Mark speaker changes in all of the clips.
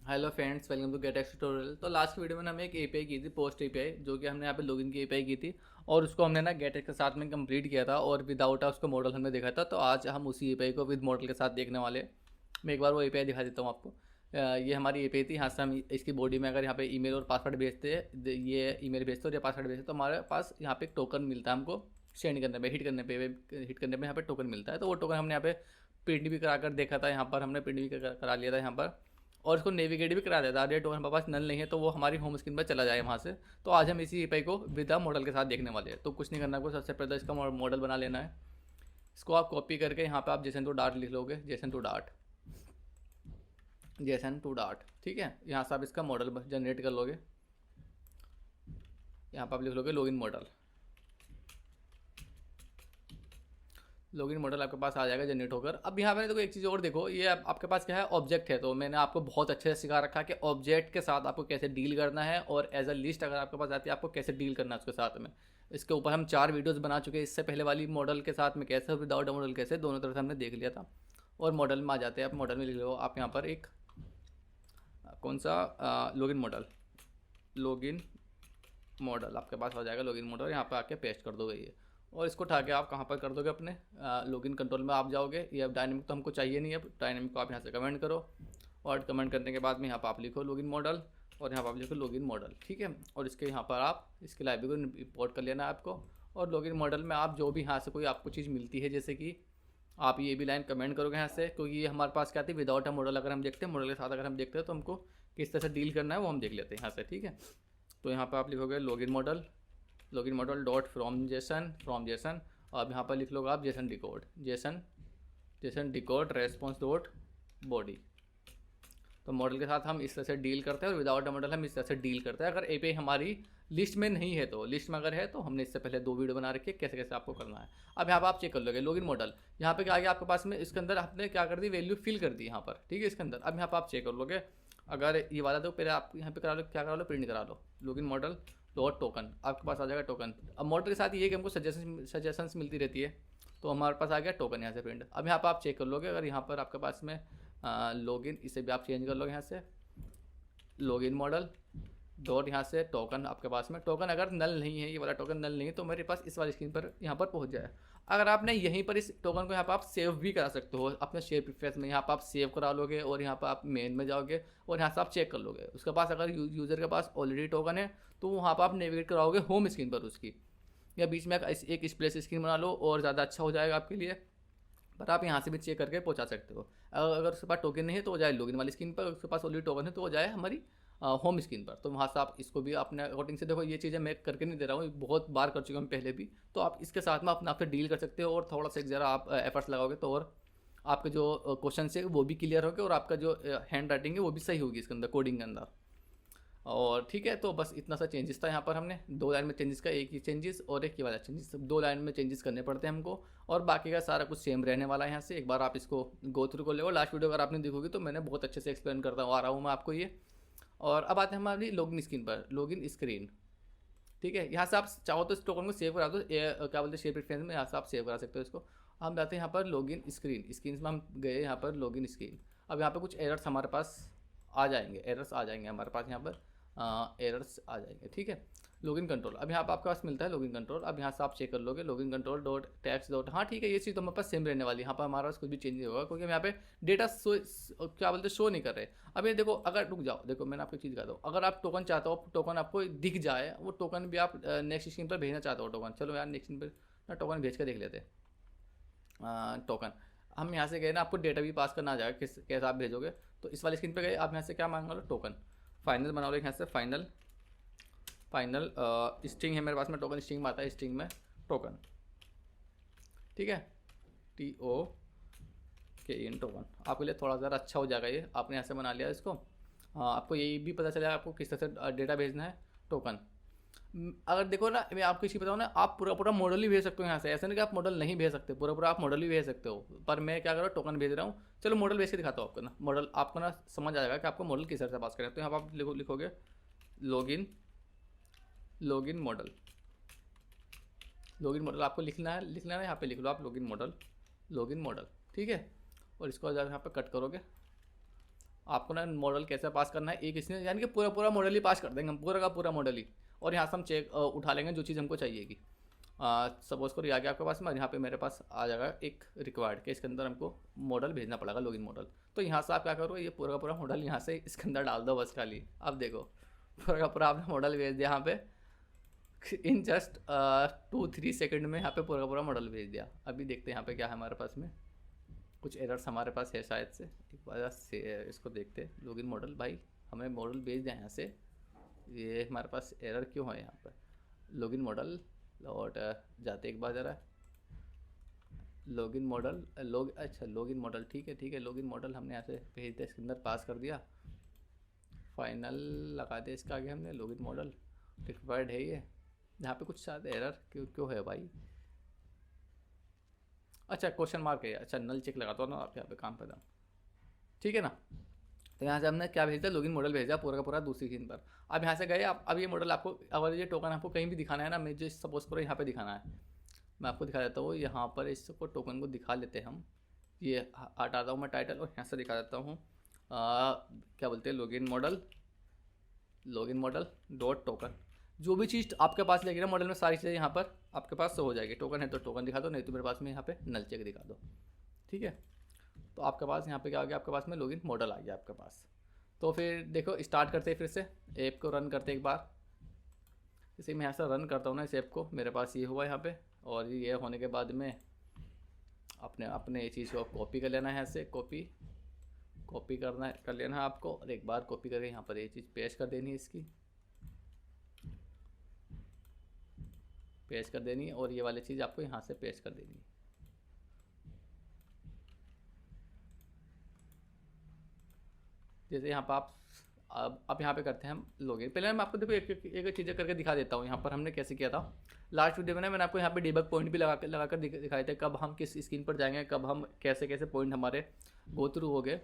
Speaker 1: Hello friends, welcome to GetX tutorial. तो last video में हमने एक एपीआई की थी, पोस्ट एपीआई, जो कि हमने यहाँ पे लॉगिन की एपीआई की थी और उसको हमने ना गेट एक्स के साथ में कंप्लीट किया था और विदाउट उसको मॉडल हमने देखा था। तो आज हम उसी एपीआई को विद मॉडल के साथ देखने वाले हैं। मैं एक बार वो एपीआई दिखा देता हूँ आपको। ये हमारी एपीआई थी। यहाँ से हम इसकी बॉडी में अगर यहाँ पे ईमेल और पासवर्ड भेजते हैं, ये ईमेल भेजते और ये पासवर्ड भेजते, तो हमारे पास यहाँ पे एक टोकन मिलता है हमको। सेंड करने पे, हिट करने पे यहाँ पे टोकन मिलता है। तो वो टोकन हमने यहाँ पे प्रिंट भी करा कर देखा था। यहाँ पर हमने प्रिंट भी करा लिया था यहाँ पर, और इसको नेविगेट भी करा देता है। अगर टोकन हमारे पास नल नहीं है तो वो हमारी होम स्क्रीन पर चला जाए वहाँ से। तो आज हम इसी एपीआई को विदा मॉडल के साथ देखने वाले हैं। तो कुछ नहीं करना, आपको सबसे पहले इसका मॉडल बना लेना है। इसको आप कॉपी करके यहाँ पे आप जेसन टू डार्ट लिख लोगे, JSON to Dart, JSON to Dart. ठीक है, यहाँ से आप इसका मॉडल जनरेट कर लोगे। यहाँ पर आप लिख लोगे लॉगिन मॉडल। लॉगिन मॉडल आपके पास आ जाएगा जनरेट होकर। अब यहाँ पे देखो एक चीज़ और देखो, ये आपके पास क्या है, ऑब्जेक्ट है। तो मैंने आपको बहुत अच्छे से सिखा रखा है कि ऑब्जेक्ट के साथ आपको कैसे डील करना है, और एज अ लिस्ट अगर आपके पास आती है आपको कैसे डील करना है उसके साथ में। इसके ऊपर हम 4 वीडियोस बना चुके हैं। इससे पहले वाली मॉडल के साथ में कैसे, विदाउट मॉडल कैसे, दोनों तरफ से हमने देख लिया था। और मॉडल में आ जाते हैं। आप मॉडल में लिख लो आप यहाँ पर एक कौन सा लॉगिन मॉडल, लॉगिन मॉडल आपके पास हो जाएगा। लॉगिन मॉडल यहाँ पर आके पेस्ट कर दोगे ये, और इसको उठा के आप कहाँ पर कर दोगे, अपने लॉगिन कंट्रोल में आप जाओगे। ये अब डायनेमिक तो हमको चाहिए नहीं, अब डायनेमिक को आप यहाँ से कमेंट करो, और कमेंट करने के बाद में यहाँ पर आप लिखो लॉगिन मॉडल, और यहाँ पर आप लिखो लॉगिन मॉडल। ठीक है, और इसके यहाँ पर आप इसकी लाइब्रेरी को इंपोर्ट कर लेना है आपको। और लॉगिन मॉडल में आप जो भी यहाँ से कोई आपको चीज़ मिलती है, जैसे कि आप ये भी लाइन कमेंट करोगे यहाँ से, क्योंकि ये हमारे पास क्या थी, विदाउट अ मॉडल अगर हम देखते हैं, मॉडल के साथ अगर हम देखते हैं तो हमको किस तरह से डील करना है वो हम देख लेते हैं यहाँ से। ठीक है, तो यहाँ पर आप लिखोगे login model, login model dot from Jason, और यहाँ पर लिख लो आप Jason decode, Jason decode response dot body. तो मॉडल के साथ हम इस तरह से डील करते हैं, और विदाउट अ मॉडल हम इस तरह से डील करते हैं। अगर एपीआई हमारी लिस्ट में नहीं है तो, लिस्ट में अगर है तो हमने इससे पहले 2 वीडियो बना रखी है कैसे कैसे आपको करना है। अब यहाँ पर आप चेक कर लोगे लॉगिन मॉडल। यहाँ पे क्या आ गया आपके पास में, इसके अंदर आपने क्या कर दी, वैल्यू फिल कर दी यहाँ पर। ठीक है, इसके अंदर अब यहाँ पर आप चेक कर लोगे। अगर ये वाला तो पहले आप यहाँ पे करा लो, क्या करा लो, प्रिंट करा लो लॉगिन मॉडल डॉट टोकन, आपके पास आ जाएगा टोकन। अब मॉडल के साथ ये कि हमको सजेशंस मिलती रहती है, तो हमारे पास आ गया टोकन यहाँ से प्रिंट। अब यहाँ पर आप चेक कर लोगे, अगर यहाँ पर आपके पास में लॉगिन, इसे भी आप चेंज कर लोगे यहाँ से, लॉगिन मॉडल डॉट यहाँ से टोकन। आपके पास में टोकन अगर नल नहीं है, ये वाला टोकन नल नहीं है, तो मेरे पास इस वाली स्क्रीन पर यहाँ पर पहुँच जाए। अगर आपने यहीं पर इस टोकन को यहाँ पर आप सेव भी करा सकते हो अपने शेयर प्रीफरेंस में, यहाँ पर आप सेव करा लोगे, और यहाँ पर आप मेन में जाओगे और यहाँ से आप चेक कर लोगे। उसके पास अगर यूज़र के पास ऑलरेडी टोकन है तो वहाँ पर आप नेविगेट कराओगे होम स्क्रीन पर उसकी, या बीच में एक स्प्लैश स्क्रीन बना लो और ज़्यादा अच्छा हो जाएगा आपके लिए। पर आप यहाँ से भी चेक करके पहुँचा सकते हो। अगर उसके पास टोकन नहीं है तो वो जाए लॉगिन वाली स्क्रीन पर, उसके पास ऑलरेडी टोकन है तो वो जाए हमारी होम स्क्रीन पर। तो वहाँ से आप इसको भी अपने अकॉर्डिंग से देखो। ये चीज़ें मैं करके नहीं दे रहा हूँ, बहुत बार कर चुका हूँ पहले भी। तो आप इसके साथ में अपने आप से डील कर सकते हो, और थोड़ा सा एक ज़रा आप एफर्ट्स लगाओगे तो और आपके जो क्वेश्चन है वो भी क्लियर होंगे, और आपका जो हैंड राइटिंग है वो भी सही होगी इसके अंदर, कोडिंग के अंदर। और ठीक है, तो बस इतना सा चेंजेस था यहाँ पर। हमने 2 लाइन में चेंजेस का, एक ही चेंजेस और एक ही वाला चेंजेस, 2 लाइन में चेंजेस करने पड़ते हैं हमको, और बाकी का सारा कुछ सेम रहने वाला है। यहाँ से एक बार आप इसको गो थ्रू कर लो। लास्ट वीडियो अगर आपने देखोगी तो मैंने बहुत अच्छे से एक्सप्लेन करता आ रहा हूँ मैं आपको ये। और अब आते हैं हमारी लॉगिन स्क्रीन पर, लॉगिन स्क्रीन। ठीक है, यहाँ से आप चाहो तो इस टोकन को सेव करा दो, क्या बोलते हैं, शेयर प्रेफरेंस में यहाँ से आप सेव करा सकते हो इसको। हम जाते हैं यहाँ पर लॉगिन स्क्रीन, स्क्रीन में हम गए यहाँ पर लॉगिन स्क्रीन। अब यहाँ पर कुछ एरर्स हमारे पास आ जाएंगे, एरर्स आ जाएंगे हमारे पास यहाँ पर, एरर्स आ जाएंगे। ठीक है, लॉगिन कंट्रोल अब यहाँ पर आपके पास मिलता है लॉगिन कंट्रोल। अब यहाँ से आप चेक कर लोगे login control dot tax dot, हाँ ठीक है, ये चीज़ तो हमारे पास सेम रहने वाली है। यहाँ पर हमारा पास कुछ भी चेंज नहीं होगा, क्योंकि हम यहाँ पे डेटा क्या बोलते हैं, शो नहीं कर रहे। अब ये देखो, अगर रुक जाओ, देखो मैंने आपको चीज़ कहा दो, अगर आप टोकन चाहते हो, टोकन आपको दिख जाए, वो टोकन भी आप नेक्स्ट स्क्रीन पर भेजना चाहते हो टोकन, चलो यार नेक्स्ट स्क्रीन पर ना टोकन भेज कर देख लेते हैं। टोकन हम यहाँ से गए ना, आपको डेटा भी पास करना आ जाएगा, कैसे आप भेजोगे। तो इस वाली स्क्रीन पर गए, आप यहाँ से क्या मांगा लो, टोकन फाइनल बना लो यहाँ से, फाइनल स्ट्रिंग है मेरे पास में, टोकन स्ट्रिंग में आता है, स्ट्रिंग में टोकन। ठीक है, TOKN टोकन आपके लिए थोड़ा ज़रा अच्छा हो जाएगा। ये आपने यहाँ से बना लिया इसको। हाँ, आपको यही भी पता चलेगा आपको किस तरह से डेटा भेजना है, टोकन। अगर देखो ना, मैं आपको चीज़ बताऊँ ना, आप पूरा पूरा मॉडल ही भेज सकते हो यहाँ से। ऐसा नहीं कि आप मॉडल नहीं भेज सकते, पूरा पूरा आप मॉडल ही भेज सकते हो। पर मैं क्या कर रहा हूँ, टोकन भेज रहा हूँ। चलो मॉडल भेज के दिखाता हूँ आपको ना, मॉडल आपको ना समझ आ जाएगा कि आपको मॉडल किस तरह से पास करें। तो यहाँ पर आप लिखोगे login, login model, login model आपको लिखना है यहाँ पे लिख लो आप लॉगिन मॉडल, लॉगिन मॉडल। ठीक है, और इसको जब यहाँ पे कट करोगे, आपको ना मॉडल कैसे पास करना है एक इसमें, यानी कि पूरा पूरा मॉडल ही पास कर देंगे हम, पूरा का पूरा मॉडल ही। और यहाँ से हम चेक उठा लेंगे जो चीज़ हमको चाहिएगी। सपोज करो ये आ गया आपके पास में, और यहाँ पे मेरे पास आ जाएगा एक रिक्वायर्ड के, इसके अंदर हमको मॉडल भेजना पड़ेगा, लॉगिन मॉडल। तो यहाँ से आप क्या करो, ये पूरा का पूरा मॉडल यहाँ से इसके अंदर डाल दो बस खाली। अब देखो पूरा का पूरा आपने मॉडल भेज दिया यहाँ पे इन जस्ट 2-3 सेकंड में, यहाँ पे पूरा का पूरा मॉडल भेज दिया। अभी देखते हैं यहाँ पे क्या है हमारे पास में, कुछ एरर्स हमारे पास है शायद से। एक बार से इसको देखते हैं, लॉगिन मॉडल, भाई हमें मॉडल भेज दिया यहाँ से, ये हमारे पास एरर क्यों है यहाँ पर। लॉगिन मॉडल लौट जाते एक बार ज़रा, लॉगिन मॉडल अच्छा लॉगिन मॉडल, ठीक है लॉगिन मॉडल हमने यहाँ से भेज दिया, इसके अंदर पास कर दिया, फाइनल लगा दिया इसका आगे हमने। लॉगिन मॉडल रिक्वायर्ड है ये, यहाँ पे कुछ शायद एरर क्यों है भाई। अच्छा क्वेश्चन मार्क है, अच्छा नल चेक लगाता हूँ ना आप यहाँ पे काम पे, ठीक है ना। तो यहाँ से हमने क्या भेज दिया, लॉगिन मॉडल भेजा पूरा का पूरा दूसरी स्क्रीन पर। अब यहाँ से गए आप, अब ये मॉडल आपको, अगर ये टोकन आपको कहीं भी दिखाना है ना, मैं जो सपोज करो यहाँ पे दिखाना है, मैं आपको दिखा देता हूँ। यहाँ पर इसको टोकन को दिखा लेते हैं हम, ये हटाता हूँ मैं टाइटल, और यहाँ से दिखा देता हूँ क्या बोलते हैं, लॉगिन मॉडल डॉट टोकन। जो भी चीज़ आपके पास लेगी ना मॉडल में, सारी चीज़ें यहाँ पर आपके पास हो जाएगी। टोकन है तो टोकन दिखा दो, नहीं तो मेरे पास में यहाँ पे नल चेक दिखा दो, ठीक है। तो आपके पास यहाँ पे क्या आ गया, आपके पास में लॉगिन मॉडल आ गया आपके पास। तो फिर देखो स्टार्ट करते हैं, फिर से ऐप को रन करते एक बार। इसे मैं यहाँ से रन करता हूँ ना इस ऐप को, मेरे पास ये हुआ यहाँ पे, और ये होने के बाद में अपने ये चीज़ को कॉपी कर लेना है, यहाँ से कॉपी कर लेना है आपको, और एक बार कॉपी करके यहाँ पर ये चीज़ पेस्ट कर देनी है, इसकी पेस्ट कर देनी है, और ये वाली चीज़ आपको यहाँ से पेस्ट कर देनी है। जैसे यहाँ पर अब यहाँ पे करते हैं हम लॉगिन। पहले मैं आपको देखो एक चीज़ें करके दिखा देता हूँ यहाँ पर हमने कैसे किया था। लास्ट वीडियो में ना मैंने आपको यहाँ पे डिबग पॉइंट भी लगा कर दिखाए थे, कब हम किस स्क्रीन पर जाएंगे, कब हम कैसे पॉइंट हमारे गो थ्रू हो गए।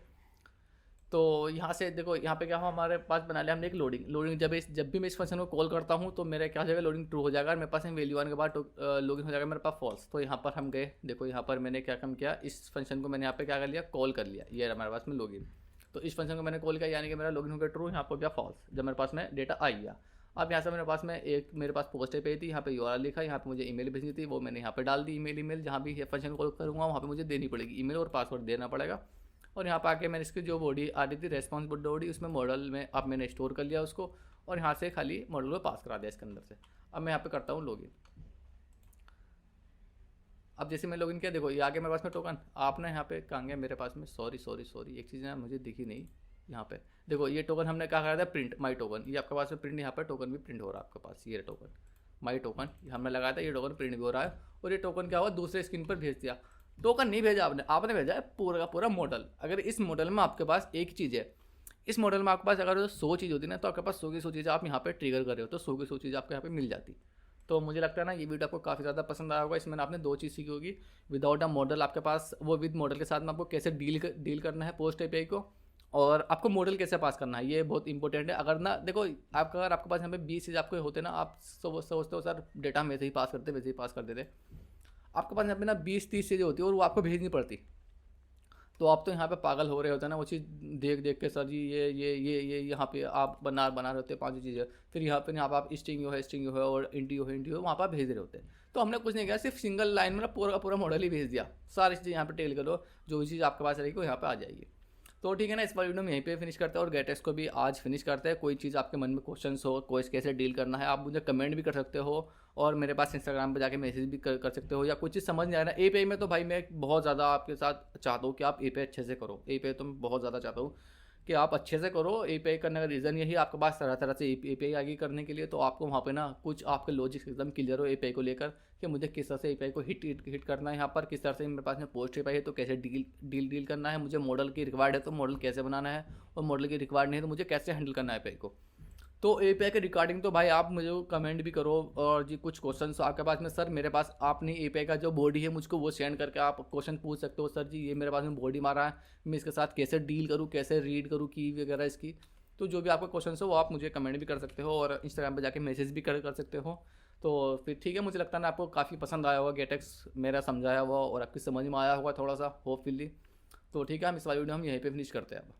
Speaker 1: तो यहाँ से देखो यहाँ पे क्या हो, हमारे पास बना लिया हमने एक लोडिंग। जब भी मैं इस फंक्शन को कॉल करता हूँ तो मेरा क्या हो जाएगा, लोडिंग ट्रू हो जाएगा, मेरे पास वैल्यू आने के बाद लॉगिन हो जाएगा मेरे पास फॉल्स। तो यहाँ पर हम गए, देखो यहाँ पर मैंने क्या काम किया, इस फंक्शन को मैंने यहाँ पे क्या कर लिया, कॉल कर लिया, ये हमारे पास में लॉगिन। तो इस फंक्शन को मैंने कॉल किया, यानी कि मेरा लॉगिन हो गया ट्रू, यहाँ पर गया फॉल्स, जब मेरे पास में डेटा आ गया। अब यहाँ से मेरे पास पोस्ट पे थी, यहाँ पे URL लिखा, यहाँ पे मुझे ईमेल भेजनी थी, वो मैंने यहाँ पे डाल दी। ईमेल जहाँ भी फंक्शन कॉल करूँगा वहाँ पे मुझे देनी पड़ेगी ईमेल, और पासवर्ड देना पड़ेगा। और यहाँ पर आके मैंने इसकी जो बॉडी आ रही थी रेस्पॉन्स बॉडी, उसमें मॉडल में अब मैंने स्टोर कर लिया उसको, और यहाँ से खाली मॉडल को पास करा दिया इसके अंदर से। अब मैं यहाँ पे करता हूँ लॉगिन। अब जैसे मैं लॉगिन किया, देखो ये आगे मेरे पास में टोकन, आपने यहाँ पे कहाँ गया मेरे पास में, सॉरी एक चीज़ ना मुझे दिखी नहीं। यहाँ पे देखो ये टोकन हमने क्या करा था, प्रिंट माई टोकन, ये आपके पास में प्रिंट, यहाँ पर टोकन भी प्रिंट हो रहा है आपके पास, ये टोकन माई टोकन हमने लगाया था, ये टोकन प्रिंट भी हो रहा है। और ये टोकन क्या हुआ, दूसरे स्क्रीन पर भेज दिया। टोकन नहीं भेजा आपने भेजा है पूरा का पूरा मॉडल। अगर इस मॉडल में आपके पास एक चीज़ है, इस मॉडल में आपके पास अगर 100 चीज़ होती ना, तो आपके पास 100 की 100 चीज़ आप यहाँ पे ट्रिगर कर रहे हो, तो 100 की 100 चीज़ आपको यहाँ पे मिल जाती। तो मुझे लगता है ना ये वीडियो आपको काफ़ी ज़्यादा पसंद आया होगा। इसमें आपने 2 चीज़ सीखी होगी, विदाउट अ मॉडल आपके पास, वो विद मॉडल के साथ में आपको कैसे डील करना है पोस्ट API को, और आपको मॉडल कैसे पास करना है, ये बहुत इंपॉर्टेंट है। अगर ना देखो अगर आपके पास यहाँ पे 20 चीज़ आपको होते ना, आप सोचते हो सर डेटा हम वैसे ही पास कर देते, आपके पास यहाँ पे ना 20-30 चीज़ें होती है और वो आपको भेजनी पड़ती, तो आप तो यहाँ पे पागल हो रहे होते हैं ना वो चीज़ देख के, सर जी ये यहाँ पे आप बना रहे होते हैं 5 चीज़ें, फिर यहाँ पे आप स्ट्रिंग है और इंडियो है वहाँ पर आप भेज रहे होते हैं। तो हमने कुछ नहीं किया, सिर्फ सिंगल लाइन में ना पूरा का पूरा मॉडल ही भेज दिया, सारी चीज़ें यहाँ पे टेल करो, जो भी चीज़ आपके पास रहेगी वो यहाँ पे आ जाएगी। तो ठीक है ना, इस वाली वीडियो में यहीं पे फिनिश करते हैं, और गेटेक्स को भी आज फिनिश करते हैं। कोई चीज़ आपके मन में क्वेश्चंस हो, कोई कैसे डील करना है, आप मुझे कमेंट भी कर सकते हो, और मेरे पास इंस्टाग्राम पे जाके मैसेज भी कर सकते हो, या कुछ चीज़ समझ नहीं आ रहा है API में, तो भाई मैं बहुत ज़्यादा आपके साथ चाहता हूँ कि आप API अच्छे से करो। API तो मैं बहुत ज़्यादा चाहता हूँ कि आप अच्छे से करो। API करने का रीज़न यही, आपके पास तरह तरह से API आगे करने के लिए, तो आपको वहाँ पे ना कुछ आपके लॉजिक्स एकदम क्लियर हो API को लेकर, कि मुझे किस तरह से API को हिट करना है, यहाँ पर किस तरह से मेरे पास में पोस्ट API है तो कैसे डील करना है, मुझे मॉडल की रिक्वायर्ड है तो मॉडल कैसे बनाना है, और मॉडल की रिक्वायर्ड नहीं है तो मुझे कैसे हैंडल करना है API को। तो API के रिगार्डिंग तो भाई आप मुझे कमेंट भी करो, और जी कुछ क्वेश्चन आपके पास में, सर मेरे पास आपने API का जो बॉडी है मुझको वो सेंड करके आप क्वेश्चन पूछ सकते हो, सर जी ये मेरे पास में बॉडी मारा है, मैं इसके साथ कैसे डील करूँ, कैसे रीड करूँ की वगैरह इसकी। तो जो भी आपका क्वेश्चन हो वो आप मुझे कमेंट भी कर सकते हो, और इंस्टाग्राम पर जाके मैसेज भी कर सकते हो। तो फिर ठीक है, मुझे लगता है ना आपको काफ़ी पसंद आया होगा गेटेक्स मेरा समझाया हुआ, और आपकी समझ में आया होगा थोड़ा सा होपफुली। तो ठीक है, हम इस वाली वीडियो हम यहीं पे फिनिश करते हैं अब।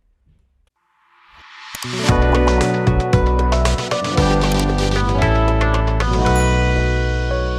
Speaker 1: है।